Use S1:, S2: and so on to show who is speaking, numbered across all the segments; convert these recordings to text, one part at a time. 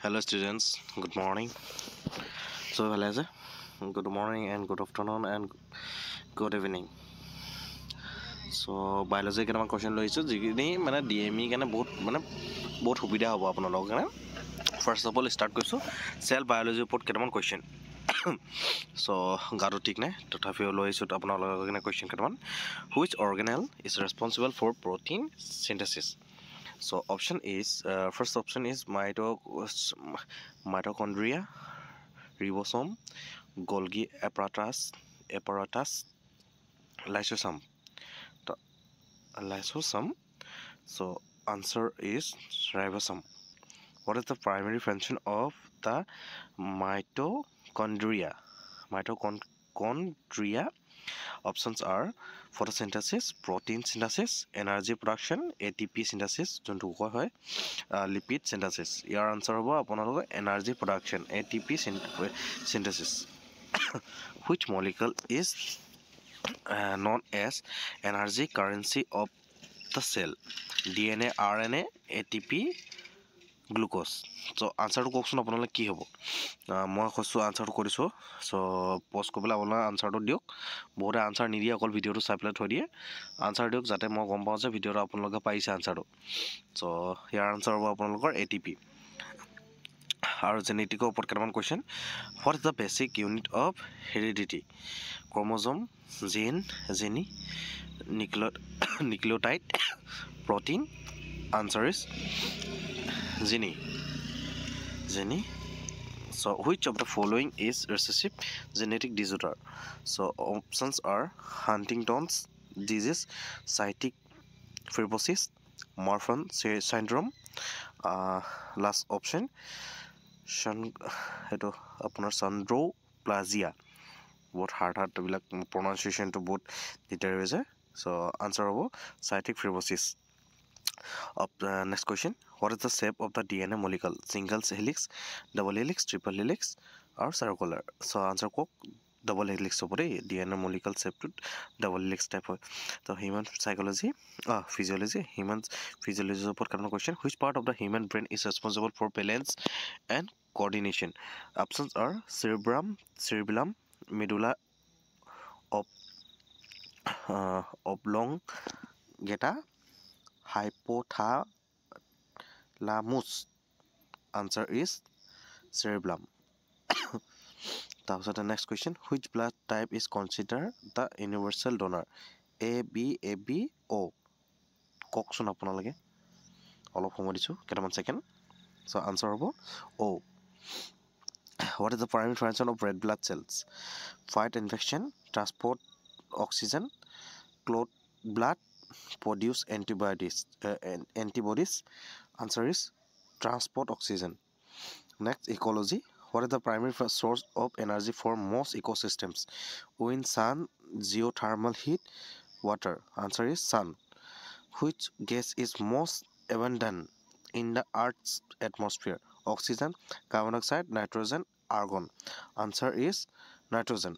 S1: Hello students, good morning. So hello, good morning and good afternoon and good evening. So biology কেইটামান question লৈছো যিখিনি মানে DME কাৰণে বহুত সুবিধা হ'ব আপোনালোকৰ কাৰণে. First of all start কৰিছো cell biology ওপৰত কেইটামান question. So গাটো ঠিক নাই তথাপিও লৈছো আপোনালোকৰ কাৰণে question কেইটামান. Which organelle is responsible for protein synthesis? So option is first option is mitochondria, ribosome, Golgi apparatus, lysosome. So answer is ribosome. What is the primary function of the mitochondria? Options are photosynthesis, protein synthesis, energy production, ATP synthesis, lipid synthesis. Your answer is energy production, ATP synthesis. Which molecule is known as energy currency of the cell? DNA, RNA, ATP, glucose. So answer to question আপোনালোকে কি হ'ব মই কৈছো answer to কৰিছো so post কৰিলে আপোনালোকে answer to দিওক বহুতে answer নিদিয়ে অকল ভিডিওটো চাই পেলাই থৈ দিয়ে answer দিওক যাতে মই গম পাওঁ যে ভিডিওটো আপোনালোকে পাইছে answer to so year answer হ'ব আপোনালোকৰ ATP আৰু জেনেটিকৰ ওপৰত কেইটামান question what is the basic unit of heredity chromosome gene nucleotide protein answer is gene. So which of the following is recessive genetic disorder? So options are Huntington's disease, cystic fibrosis, Marfan syndrome. Last option chondroplasia. Both hard pronunciation to both details. So answer of cystic fibrosis. Next question. What is the shape of the DNA molecule? Single helix, double helix, triple helix, or circular? So answer ko double helix opore DNA molecule shape to double helix type. So human physiology opor karna question. Which part of the human brain is responsible for balance and coordination? Options are cerebellum, medulla oblongata, hypothalamus. Answer is cerebellum. The next question. Which blood type is considered the universal donor? AB, O. Kokson apanalage. All of homodisu. Ketaman second. So answer about O. What is the primary function of red blood cells? Fight infection, transport oxygen, clot blood, produce antibodies. Answer is transport oxygen. Next, ecology. What is the primary source of energy for most ecosystems? Wind, sun, geothermal heat, water. Answer is sun. Which gas is most abundant in the Earth's atmosphere? Oxygen, carbon dioxide, nitrogen, argon. Answer is nitrogen.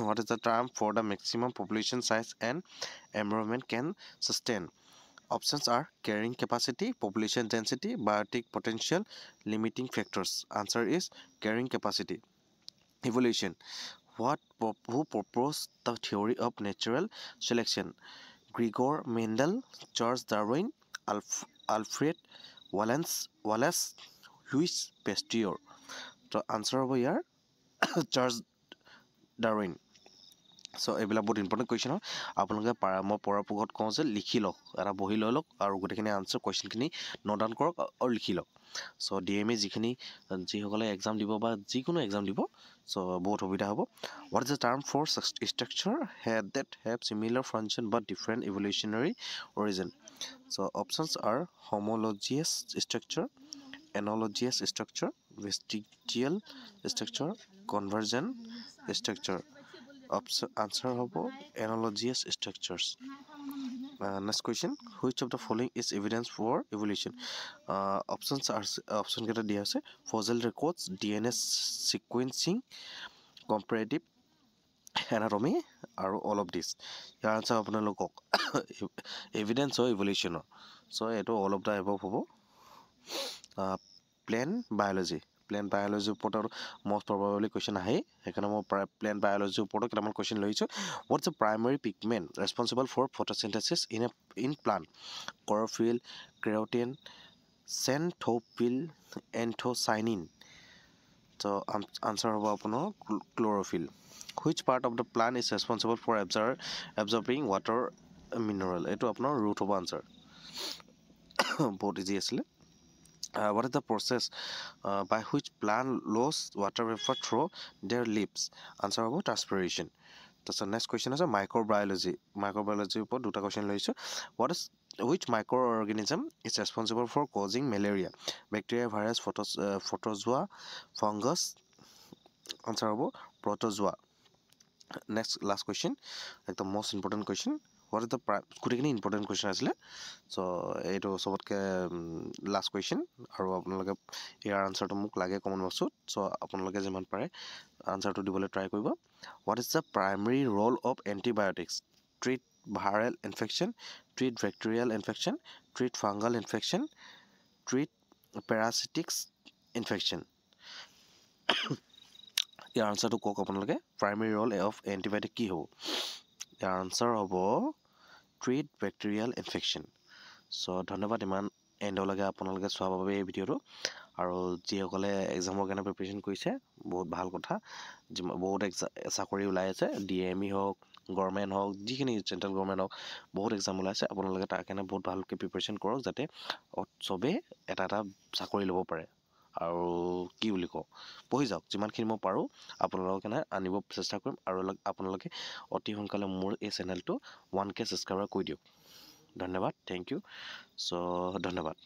S1: What is the term for the maximum population size an environment can sustain? Options are carrying capacity, population density, biotic potential, limiting factors. Answer is carrying capacity. Evolution. Who proposed the theory of natural selection? Gregor Mendel, Charles Darwin, Alfred Wallace, Louis Pasteur. So answer over here Charles Darwin. So এইবিলাক বহুত important question হয় আপোনালোকে মই পঢ়াৰ পূৰ্বত কওঁ যে লিখি লওক এটা বহি লৈ লওক আৰু গোটেইখিনি আনচাৰ কুৱেশ্যনখিনি নোট ডাউন কৰক আৰু লিখি লওক চ' DME যিসকলে এক্সাম দিব বা যিকোনো এক্সাম দিব চ' বহুত সুবিধা হ'ব what is the term for structure that have similar function but different evolutionary origin? So options are homologous structure, analogous structure, vestigial structure, convergent structure. Answer hobo analogous structures. Next question. Which of the following is evidence for evolution? Options are option get a fossil records, DNA sequencing, comparative anatomy, or all of this. Your answer আপোনালোকক evidence or evolution. So eto all of the above hobo plant biology ওপৰত most probably question আহে সেইকাৰণে মই plant বায়'লজিৰ ওপৰত কেইটামান question লৈছোঁ what's the primary pigment responsible for photosynthesis in plant chlorophyll carotene xanthophyll anthocyanin তো আনচাৰ হ'ব আপোনাৰ chlorophyll which part of the plant is responsible for absorbing water mineral এইটো আপোনাৰ ৰুট হ'ব আনচাৰ বহুত ইজি আছিলে what is the process by which plant lose water vapor through their leaves answer হ'ব transpiration তাৰপিছত next question আছে microbiology ওপৰত দুটা question লৈছোঁ which microorganism is responsible for causing malaria bacteria virus protozoa fungus answer হ'ব protozoa next last question একদম most important question what is the গোটেইখিনি important question আছিলে চ' এইটো চবতকৈ লাষ্ট কুৱেশ্যন আৰু আপোনালোকে ইয়াৰ আনচাৰটো মোক লাগে কমেণ্ট বক্সত চ' আপোনালোকে যিমান পাৰে আনচাৰটো দিবলৈ ট্ৰাই কৰিব what is the primary role of antibiotics treat viral infection treat bacterial infection treat fungal infection treat parasitics infection ইয়াৰ আনচাৰটো কওক আপোনালোকে প্ৰাইমেৰী ৰ'ল অফ এণ্টিবায়'টিক কি হ'ব ইয়াৰ আনচাৰ হ'ব ট্ৰিট বেক্টেৰিয়েল ইনফেকশ্যন চ' ধন্যবাদ ইমান এণ্ডলৈকে আপোনালোকে চোৱাৰ বাবে এই ভিডিঅ'টো আৰু যিসকলে এক্সামৰ কাৰণে প্ৰিপেৰেশ্যন কৰিছে বহুত ভাল কথা বহুত চাকৰি ওলাই আছে DME হওক গভৰ্ণমেণ্ট হওক যিখিনি চেণ্ট্ৰেল গভৰ্ণমেণ্ট হওক বহুত এক্সাম ওলাইছে আপোনালোকে তাৰ কাৰণে বহুত ভালকৈ প্ৰিপেৰেশ্যন কৰক যাতে চবেই এটা চাকৰি ল'ব পাৰে আৰু কি বুলি কওঁ পঢ়ি যাওক যিমানখিনি মই পাৰোঁ আপোনালোকৰ কাৰণে আনিব চেষ্টা কৰিম আৰু আপোনালোকে অতি সোনকালে মোৰ এই চেনেলটো 1K ছাবস্ক্ৰাইবাৰ কৰি দিয়ক ধন্যবাদ থেংক ইউ চ' ধন্যবাদ